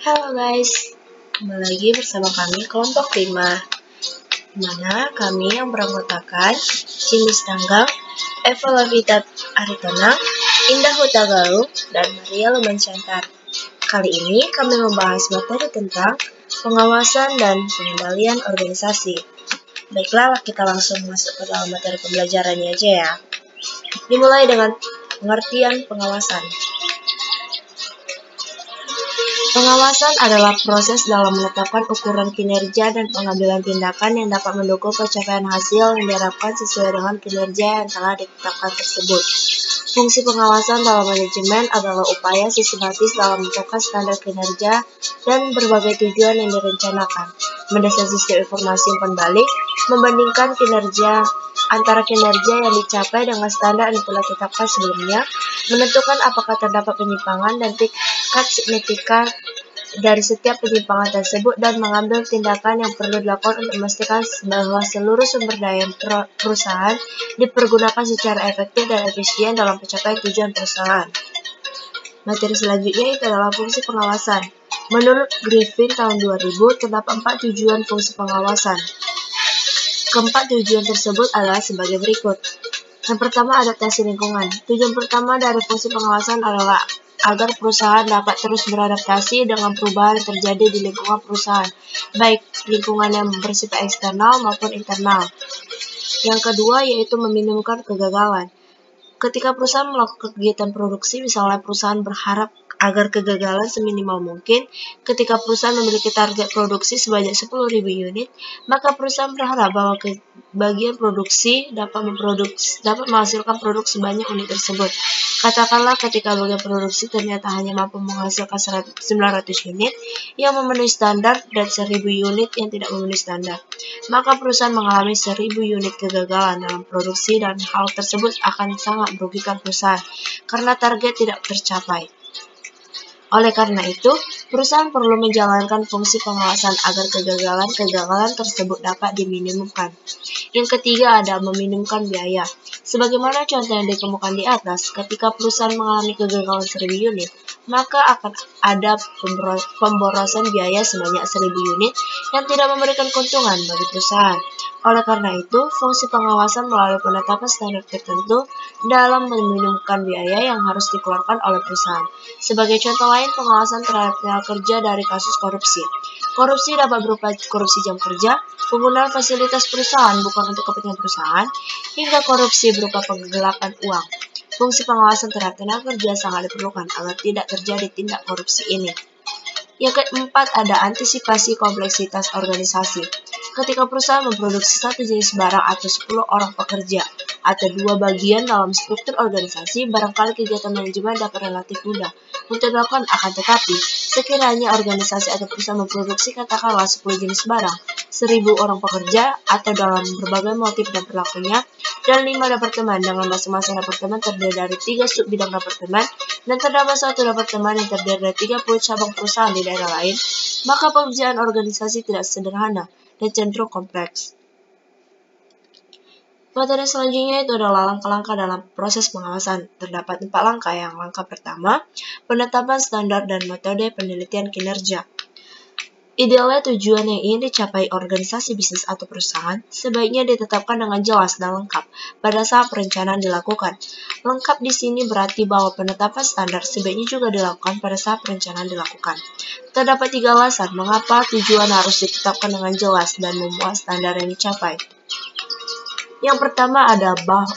Halo guys, kembali lagi bersama kami kelompok 5, di mana kami yang beranggotakan Jenis Tanggang, Eva Lavita Aritona, Indah Hutagaluh, dan Maria Lumanchantar. Kali ini kami membahas materi tentang pengawasan dan pengendalian organisasi. Baiklah, kita langsung masuk ke dalam materi pembelajarannya aja ya. Dimulai dengan pengertian pengawasan. Pengawasan adalah proses dalam menetapkan ukuran kinerja dan pengambilan tindakan yang dapat mendukung pencapaian hasil yang diharapkan sesuai dengan kinerja yang telah ditetapkan tersebut. Fungsi pengawasan dalam manajemen adalah upaya sistematis dalam menentukan standar kinerja dan berbagai tujuan yang direncanakan, mendesain sistem informasi umpan balik, membandingkan kinerja antara kinerja yang dicapai dengan standar yang telah ditetapkan sebelumnya, menentukan apakah terdapat penyimpangan dan tingkat signifikan dari setiap penyimpangan tersebut, dan mengambil tindakan yang perlu dilakukan untuk memastikan bahwa seluruh sumber daya perusahaan dipergunakan secara efektif dan efisien dalam pencapaian tujuan perusahaan. Materi selanjutnya itu adalah fungsi pengawasan. Menurut Griffin tahun 2000, terdapat 4 tujuan fungsi pengawasan. Keempat tujuan tersebut adalah sebagai berikut. Yang pertama, adaptasi lingkungan. Tujuan pertama dari fungsi pengawasan adalah agar perusahaan dapat terus beradaptasi dengan perubahan yang terjadi di lingkungan perusahaan, baik lingkungan yang bersifat eksternal maupun internal. Yang kedua yaitu meminimumkan kegagalan. Ketika perusahaan melakukan kegiatan produksi, misalnya perusahaan berharap agar kegagalan seminimal mungkin. Ketika perusahaan memiliki target produksi sebanyak 10.000 unit, maka perusahaan berharap bahwa bagian produksi dapat menghasilkan produk sebanyak unit tersebut. Katakanlah ketika bagian produksi ternyata hanya mampu menghasilkan 900 unit yang memenuhi standar dan 1.000 unit yang tidak memenuhi standar, maka perusahaan mengalami 1.000 unit kegagalan dalam produksi, dan hal tersebut akan sangat merugikan perusahaan karena target tidak tercapai. Oleh karena itu, perusahaan perlu menjalankan fungsi pengawasan agar kegagalan tersebut dapat diminimumkan. Yang ketiga ada meminimumkan biaya. Sebagaimana contoh yang dikemukakan di atas, ketika perusahaan mengalami kegagalan 1.000 unit, maka akan ada pemborosan biaya sebanyak 1.000 unit yang tidak memberikan keuntungan bagi perusahaan. Oleh karena itu, fungsi pengawasan melalui penetapan standar tertentu dalam meminimumkan biaya yang harus dikeluarkan oleh perusahaan. Sebagai contoh lain, pengawasan terhadap tenaga kerja dari kasus korupsi. Korupsi dapat berupa korupsi jam kerja, penggunaan fasilitas perusahaan bukan untuk kepentingan perusahaan, hingga korupsi berupa penggelapan uang. Fungsi pengawasan terhadap tenaga kerja sangat diperlukan agar tidak terjadi tindak korupsi ini. Yang keempat ada antisipasi kompleksitas organisasi. Ketika perusahaan memproduksi satu jenis barang atau 10 orang pekerja atau 2 bagian dalam struktur organisasi, barangkali kegiatan manajemen dapat relatif mudah untuk dilakukan, akan tetapi sekiranya organisasi atau perusahaan memproduksi katakanlah 10 jenis barang, 1.000 orang pekerja atau dalam berbagai motif dan perilakunya, dan 5 departemen dengan masing-masing departemen terdiri dari 3 sub bidang departemen, dan terdapat satu departemen yang terdiri dari 30 cabang perusahaan di daerah lain, maka pekerjaan organisasi tidak sederhana dan cenderung kompleks. Materi selanjutnya itu adalah langkah-langkah dalam proses pengawasan. Terdapat 4 langkah. Yang langkah pertama, penetapan standar dan metode penelitian kinerja. Idealnya tujuan yang ingin dicapai organisasi bisnis atau perusahaan sebaiknya ditetapkan dengan jelas dan lengkap pada saat perencanaan dilakukan. Lengkap di sini berarti bahwa penetapan standar sebaiknya juga dilakukan pada saat perencanaan dilakukan. Terdapat 3 alasan mengapa tujuan harus ditetapkan dengan jelas dan memuat standar yang dicapai. Yang pertama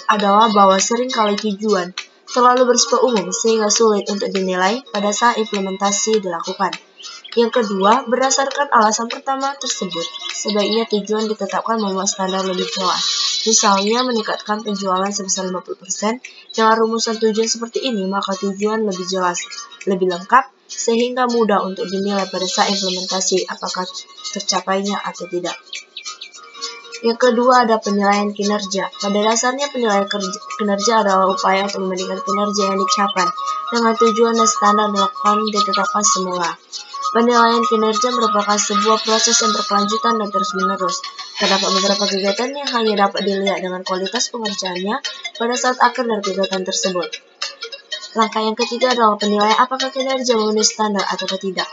adalah bahwa seringkali tujuan terlalu bersifat umum sehingga sulit untuk dinilai pada saat implementasi dilakukan. Yang kedua, berdasarkan alasan pertama tersebut, sebaiknya tujuan ditetapkan memuat standar lebih jelas. Misalnya meningkatkan penjualan sebesar 50%, dengan rumusan tujuan seperti ini, maka tujuan lebih jelas, lebih lengkap, sehingga mudah untuk dinilai pada saat implementasi apakah tercapainya atau tidak. Yang kedua ada penilaian kinerja. Pada dasarnya penilaian kinerja adalah upaya untuk membandingkan kinerja yang dicapai dengan tujuan dan standar ditetapkan semula. Penilaian kinerja merupakan sebuah proses yang berkelanjutan dan terus-menerus. Terdapat beberapa kegiatan yang hanya dapat dilihat dengan kualitas pengerjaannya pada saat akhir dari kegiatan tersebut. Langkah yang ketiga adalah penilaian apakah kinerja memenuhi standar atau tidak.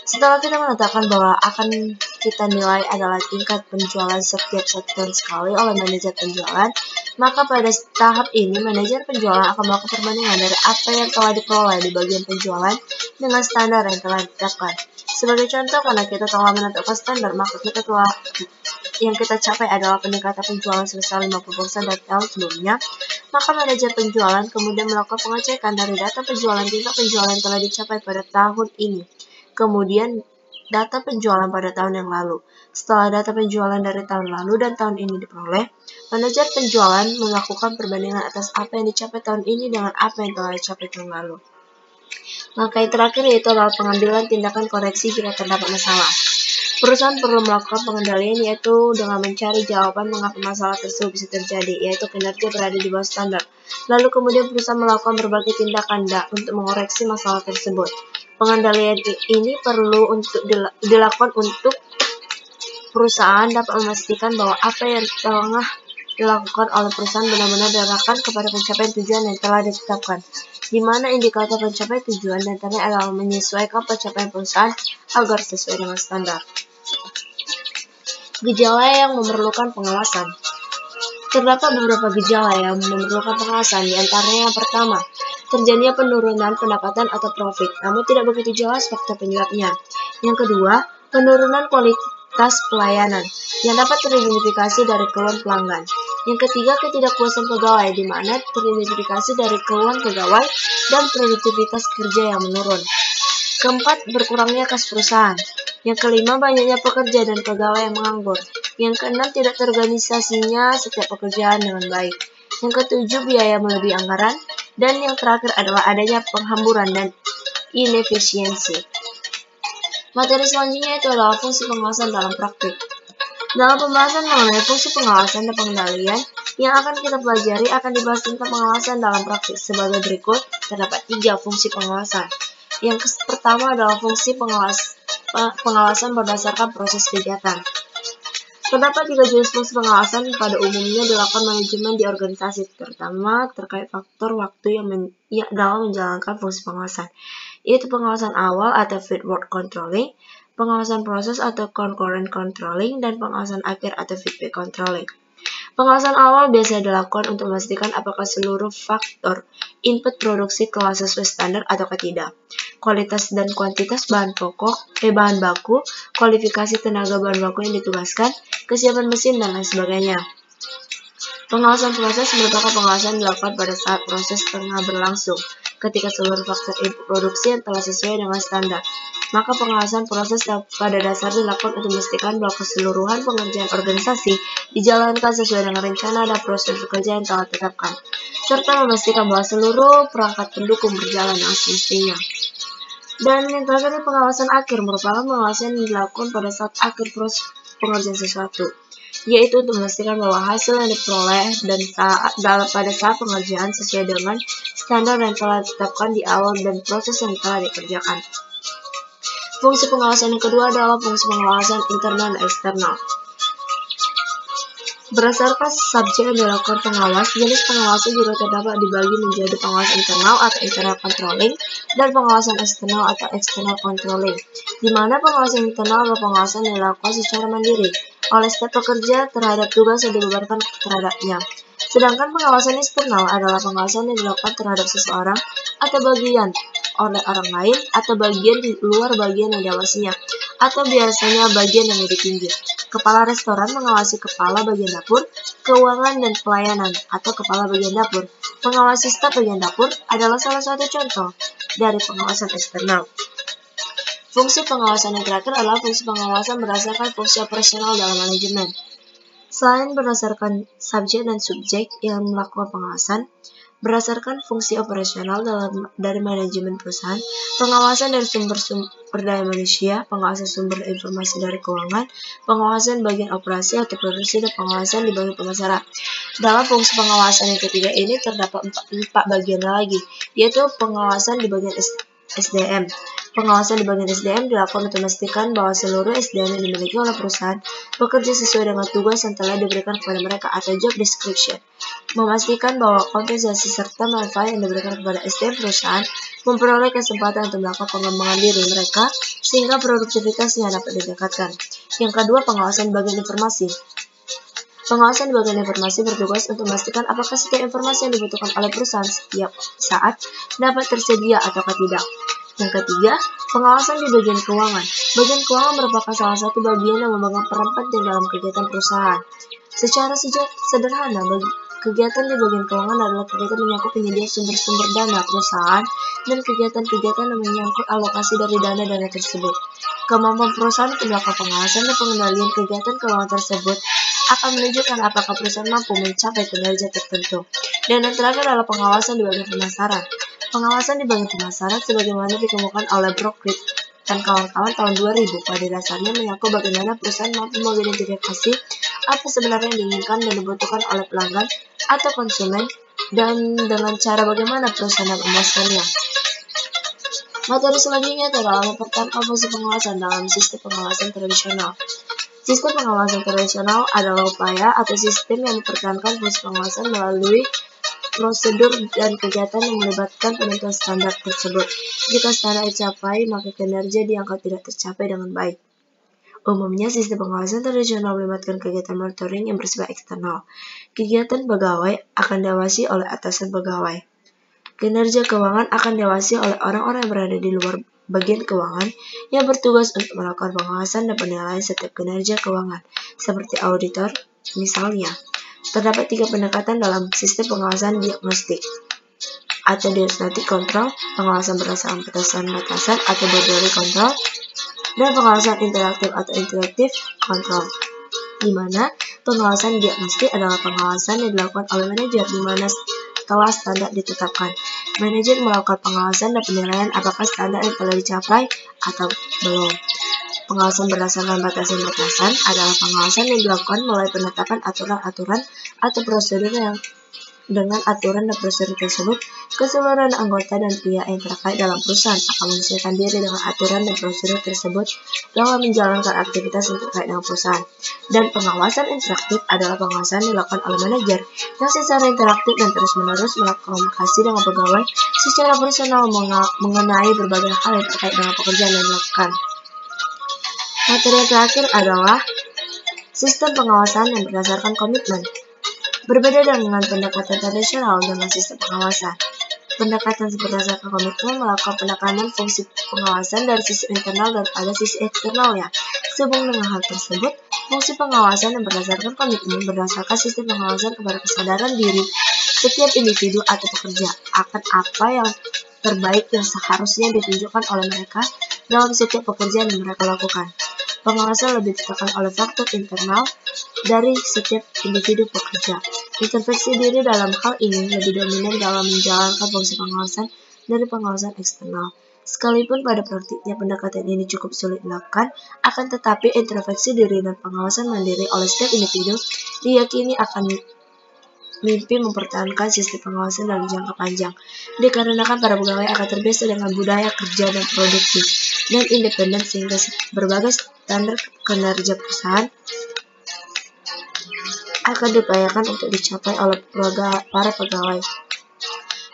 Setelah kita menetapkan bahwa akan kita nilai adalah tingkat penjualan setiap 1 tahun sekali oleh manajer penjualan, maka pada tahap ini manajer penjualan akan melakukan perbandingan dari apa yang telah diperoleh di bagian penjualan dengan standar yang telah ditetapkan. Sebagai contoh, karena kita telah menetapkan standar, maka yang kita capai adalah peningkatan penjualan sebesar 50% dari tahun sebelumnya, maka manajer penjualan kemudian melakukan pengecekan dari data penjualan tingkat penjualan yang telah dicapai pada tahun ini. Kemudian data penjualan pada tahun yang lalu. Setelah data penjualan dari tahun lalu dan tahun ini diperoleh, manajer penjualan melakukan perbandingan atas apa yang dicapai tahun ini dengan apa yang telah dicapai tahun lalu. Maka yang terakhir yaitu adalah pengambilan tindakan koreksi jika terdapat masalah. Perusahaan perlu melakukan pengendalian yaitu dengan mencari jawaban mengapa masalah tersebut bisa terjadi, yaitu kinerja berada di bawah standar. Lalu kemudian perusahaan melakukan berbagai tindakan untuk mengoreksi masalah tersebut. Pengendalian ini perlu untuk dilakukan untuk perusahaan dapat memastikan bahwa apa yang tengah dilakukan oleh perusahaan benar-benar diarahkan kepada pencapaian tujuan yang telah ditetapkan, di mana indikator pencapaian tujuan dan target adalah menyesuaikan pencapaian perusahaan agar sesuai dengan standar. Gejala yang memerlukan pengawasan. Terdapat beberapa gejala yang memerlukan pengawasan, di antaranya yang pertama, terjadinya penurunan pendapatan atau profit, namun tidak begitu jelas faktor penyebabnya. Yang kedua, penurunan kualitas pelayanan yang dapat teridentifikasi dari keluhan pelanggan. Yang ketiga, ketidakpuasan pegawai, di mana teridentifikasi dari keluhan pegawai dan produktivitas kerja yang menurun. Keempat, berkurangnya kas perusahaan. Yang kelima, banyaknya pekerja dan pegawai yang menganggur. Yang keenam, tidak terorganisasinya setiap pekerjaan dengan baik. Yang ketujuh, biaya melebihi anggaran. Dan yang terakhir adalah adanya penghamburan dan inefisiensi. Materi selanjutnya itu adalah fungsi pengawasan dalam praktik. Dalam pembahasan mengenai fungsi pengawasan dan pengendalian, yang akan kita pelajari akan dibahas tentang pengawasan dalam praktik sebagai berikut. Terdapat 3 fungsi pengawasan. Yang pertama adalah fungsi pengawasan berdasarkan proses kegiatan. Terdapat 3 jenis fungsi pengawasan pada umumnya dilakukan manajemen di organisasi, terutama terkait faktor waktu yang dalam menjalankan fungsi pengawasan, yaitu pengawasan awal atau feedback controlling, pengawasan proses atau concurrent controlling, dan pengawasan akhir atau feedback controlling. Pengawasan awal biasa dilakukan untuk memastikan apakah seluruh faktor input produksi telah sesuai standar atau tidak. Kualitas dan kuantitas bahan baku, kualifikasi tenaga bahan baku yang ditugaskan, kesiapan mesin, dan lain sebagainya. Pengawasan proses merupakan pengawasan dilakukan pada saat proses tengah berlangsung, ketika seluruh faktor input produksi yang telah sesuai dengan standar. Maka pengawasan proses pada dasarnya dilakukan untuk memastikan bahwa keseluruhan pengerjaan organisasi dijalankan sesuai dengan rencana dan proses bekerja yang telah ditetapkan, serta memastikan bahwa seluruh perangkat pendukung berjalan dengan semestinya. Dan yang terakhir, pengawasan akhir merupakan pengawasan yang dilakukan pada saat akhir proses pengerjaan sesuatu, yaitu untuk memastikan bahwa hasil yang diperoleh pada saat pengerjaan sesuai dengan standar yang telah ditetapkan di awal dan proses yang telah dikerjakan. Fungsi pengawasan yang kedua adalah fungsi pengawasan internal dan eksternal. Berdasarkan subjek yang dilakukan pengawas, jenis pengawasan juga terdapat dibagi menjadi pengawasan internal atau internal controlling dan pengawasan eksternal atau external controlling, di mana pengawasan internal adalah pengawasan yang dilakukan secara mandiri oleh setiap pekerja terhadap tugas yang dibebankan terhadapnya. Sedangkan pengawasan eksternal adalah pengawasan yang dilakukan terhadap seseorang atau bagian oleh orang lain atau bagian di luar bagian yang diawasinya, atau biasanya bagian yang lebih tinggi. Kepala restoran mengawasi kepala bagian dapur, keuangan, dan pelayanan, atau kepala bagian dapur mengawasi staf bagian dapur adalah salah satu contoh dari pengawasan eksternal. Fungsi pengawasan yang terakhir adalah fungsi pengawasan berdasarkan fungsi operasional dalam manajemen. Selain berdasarkan subjek dan subjek yang melakukan pengawasan, berdasarkan fungsi operasional dari manajemen perusahaan, pengawasan dari sumber daya manusia, pengawasan sumber informasi dari keuangan, pengawasan bagian operasi atau produksi, dan pengawasan di bagian pemasaran. Dalam fungsi pengawasan yang ketiga ini terdapat 4 bagian lagi, yaitu pengawasan di bagian SDM. Pengawasan di bagian SDM dilakukan untuk memastikan bahwa seluruh SDM yang dimiliki oleh perusahaan bekerja sesuai dengan tugas yang telah diberikan kepada mereka atau job description. Memastikan bahwa kompensasi serta manfaat yang diberikan kepada SDM perusahaan memperoleh kesempatan untuk melakukan pengembangan diri mereka sehingga produktivitasnya dapat ditingkatkan. Yang kedua, pengawasan bagian informasi. Pengawasan di bagian informasi bertugas untuk memastikan apakah setiap informasi yang dibutuhkan oleh perusahaan setiap saat dapat tersedia atau tidak. Yang ketiga, pengawasan di bagian keuangan. Bagian keuangan merupakan salah satu bagian yang memegang peran penting dalam kegiatan perusahaan. Secara sederhana, kegiatan di bagian keuangan adalah kegiatan menyangkut penyediaan sumber-sumber dana perusahaan dan kegiatan-kegiatan yang menyangkut alokasi dari dana-dana tersebut. Kemampuan perusahaan untuk melakukan pengawasan dan pengendalian kegiatan keuangan tersebut akan menunjukkan apakah perusahaan mampu mencapai kinerja tertentu. Dan yang terakhir adalah pengawasan di bagian pemasaran. Pengawasan di bagian pemasaran sebagaimana dikemukakan oleh Brookfield dan kawan-kawan tahun 2000 pada dasarnya menyangkut bagaimana perusahaan mampu mengidentifikasi apa sebenarnya yang diinginkan dan dibutuhkan oleh pelanggan atau konsumen dan dengan cara bagaimana perusahaan memuaskannya. Materi selanjutnya adalah mempertahankan fungsi pengawasan dalam sistem pengawasan tradisional. Sistem pengawasan tradisional adalah upaya atau sistem yang mempertahankan fungsi pengawasan melalui prosedur dan kegiatan yang melibatkan penentuan standar tersebut. Jika standar dicapai, maka kinerja dianggap tidak tercapai dengan baik. Umumnya, sistem pengawasan tradisional melibatkan kegiatan monitoring yang bersifat eksternal. Kegiatan pegawai akan diawasi oleh atasan pegawai. Kinerja keuangan akan diawasi oleh orang-orang yang berada di luar bagian keuangan yang bertugas untuk melakukan pengawasan dan penilaian setiap kinerja keuangan, seperti auditor, misalnya. Terdapat 3 pendekatan dalam sistem pengawasan diagnostik atau diagnostic control, pengawasan berdasarkan batasan-batasan atau boundary control, dan pengawasan interaktif atau interactive control, di mana pengawasan diagnostik adalah pengawasan yang dilakukan oleh manajer di mana setelah standar ditetapkan, manajer melakukan pengawasan dan penilaian apakah standar yang telah dicapai atau belum. Pengawasan berdasarkan batasan-batasan adalah pengawasan yang dilakukan melalui penetapan aturan-aturan atau prosedur yang dengan aturan dan prosedur tersebut, keseluruhan anggota dan pihak yang terkait dalam perusahaan akan menyesuaikan diri dengan aturan dan prosedur tersebut dalam menjalankan aktivitas yang terkait dengan perusahaan. Dan pengawasan interaktif adalah pengawasan yang dilakukan oleh manajer yang secara interaktif dan terus-menerus melakukan komunikasi dengan pegawai secara personal mengenai berbagai hal yang terkait dengan pekerjaan yang dilakukan. Materi yang terakhir adalah sistem pengawasan yang berdasarkan komitmen. Berbeda dengan pendekatan tradisional dengan sistem pengawasan. Pendekatan berdasarkan komitmen melakukan penekanan fungsi pengawasan dari sisi internal daripada sisi eksternalnya. Sehubung dengan hal tersebut, fungsi pengawasan yang berdasarkan komitmen berdasarkan sistem pengawasan kepada kesadaran diri setiap individu atau pekerja akan apa yang terbaik yang seharusnya ditunjukkan oleh mereka dalam setiap pekerjaan yang mereka lakukan. Pengawasan lebih ditekan oleh faktor internal dari setiap individu pekerja. Introspeksi diri dalam hal ini lebih dominan dalam menjalankan fungsi pengawasan dari pengawasan eksternal. Sekalipun pada praktiknya pendekatan ini cukup sulit dilakukan, akan tetapi introspeksi diri dan pengawasan mandiri oleh setiap individu diyakini akan mimpi mempertahankan sistem pengawasan dalam jangka panjang, dikarenakan para pegawai akan terbiasa dengan budaya kerja dan produktif dan independen sehingga berbagai standar kinerja perusahaan akan diupayakan untuk dicapai oleh para pegawai.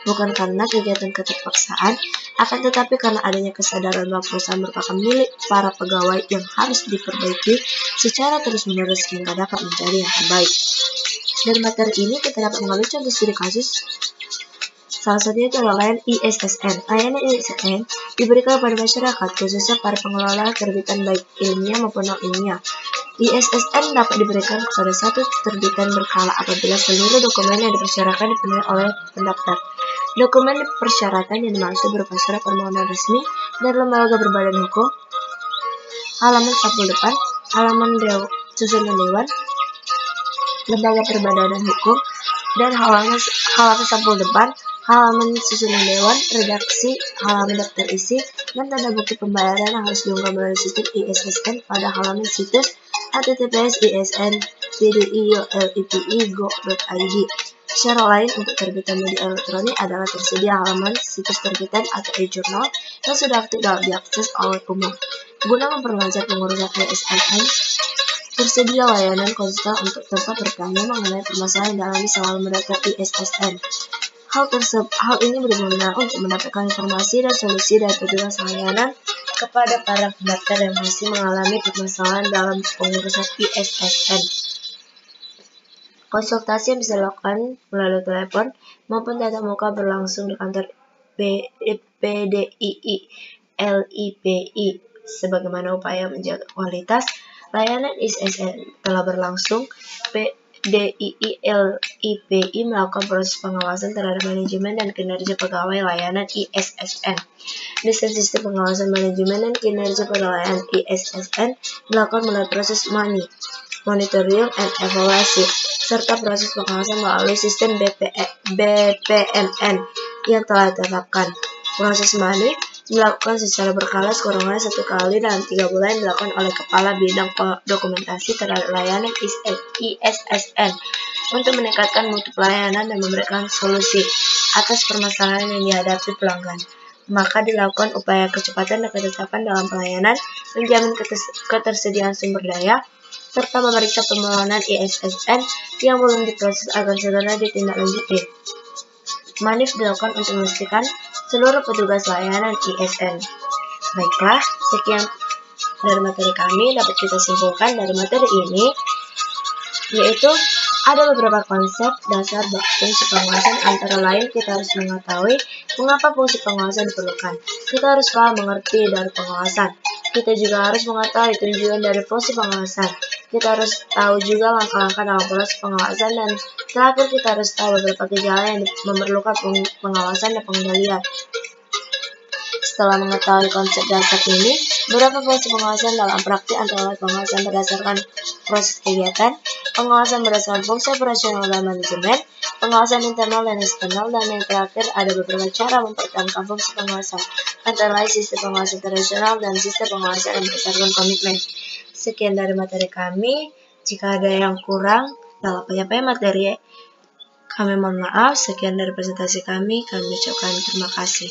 Bukan karena kegiatan keterpaksaan, akan tetapi karena adanya kesadaran bahwa perusahaan merupakan milik para pegawai yang harus diperbaiki secara terus-menerus hingga dapat menjadi yang terbaik. Dari materi ini kita dapat mengambil contoh studi kasus. Salah satunya itu adalah layanan ISSN. Layanan ISSN diberikan kepada masyarakat, khususnya para pengelola terbitan baik ilmiah maupun non-ilmiah. ISSN dapat diberikan kepada satu terbitan berkala apabila seluruh dokumen yang dipersyaratkan dipenuhi oleh pendaftar. Dokumen persyaratan yang dimaksud berupa surat permohonan resmi dari lembaga berbadan hukum, halaman sampul depan, halaman susunan dewan, lembaga perbadanan hukum, dan halaman sampul depan, halaman susunan dewan, redaksi, halaman daftar isi, dan tanda bukti pembayaran yang harus diunggah melalui sistem ISSN pada halaman situs https://isi.lipi.go.id. Cara lain untuk terbitan media elektronik adalah tersedia halaman situs terbitan atau e-jurnal yang sudah aktif dapat diakses oleh umum. Guna memperlancar pengurusan ISSN, tersedia layanan konsultan untuk tempat bertanya mengenai permasalahan yang dialami selama mendaftar ISSN. Hal ini berguna untuk mendapatkan informasi dan solusi dari petugas layanan kepada para pendaftar yang masih mengalami permasalahan dalam pengurusan ISSN. Konsultasi yang bisa dilakukan melalui telepon maupun tatap muka berlangsung di kantor PDII LIPI. Sebagaimana upaya menjaga kualitas layanan ISSN telah berlangsung, PDII LIPI melakukan proses pengawasan terhadap manajemen dan kinerja pegawai layanan ISSN. Desain sistem pengawasan manajemen dan kinerja pegawai layanan ISSN dilakukan melalui proses monitoring and evaluasi, serta proses pengawasan melalui sistem BPMN yang telah ditetapkan. Proses MANI dilakukan secara berkala sekurang-kurangnya 1 kali dalam 3 bulan, dilakukan oleh Kepala Bidang Dokumentasi terhadap layanan ISSN untuk meningkatkan mutu pelayanan dan memberikan solusi atas permasalahan yang dihadapi pelanggan. Maka dilakukan upaya kecepatan dan ketetapan dalam pelayanan, menjamin ketersediaan sumber daya, serta memeriksa permohonan ISSN yang belum diproses agar segera ditindaklanjuti. Manif dilakukan untuk memastikan seluruh petugas layanan ISN. Baiklah, sekian dari materi kami. Dapat kita simpulkan dari materi ini, yaitu ada beberapa konsep dasar fungsi pengawasan. Antara lain, kita harus mengetahui mengapa fungsi pengawasan diperlukan. Kita harus paham mengerti dari pengawasan. Kita juga harus mengetahui tujuan dari fungsi pengawasan. Kita harus tahu juga langkah-langkah dalam proses pengawasan, dan terakhir kita harus tahu beberapa gejala yang memerlukan pengawasan dan pengendalian. Setelah mengetahui konsep dasar ini, beberapa fungsi pengawasan dalam praktik antara lain pengawasan berdasarkan proses kegiatan, pengawasan berdasarkan fungsi operasional dan manajemen, pengawasan internal dan eksternal, dan yang terakhir ada beberapa cara mempertahankan fungsi pengawasan, antara lain sistem pengawasan tradisional dan sistem pengawasan yang berdasarkan komitmen. Sekian dari materi kami. Jika ada yang kurang dalam penyampaian materi, kami mohon maaf. Sekian dari presentasi kami ucapkan terima kasih.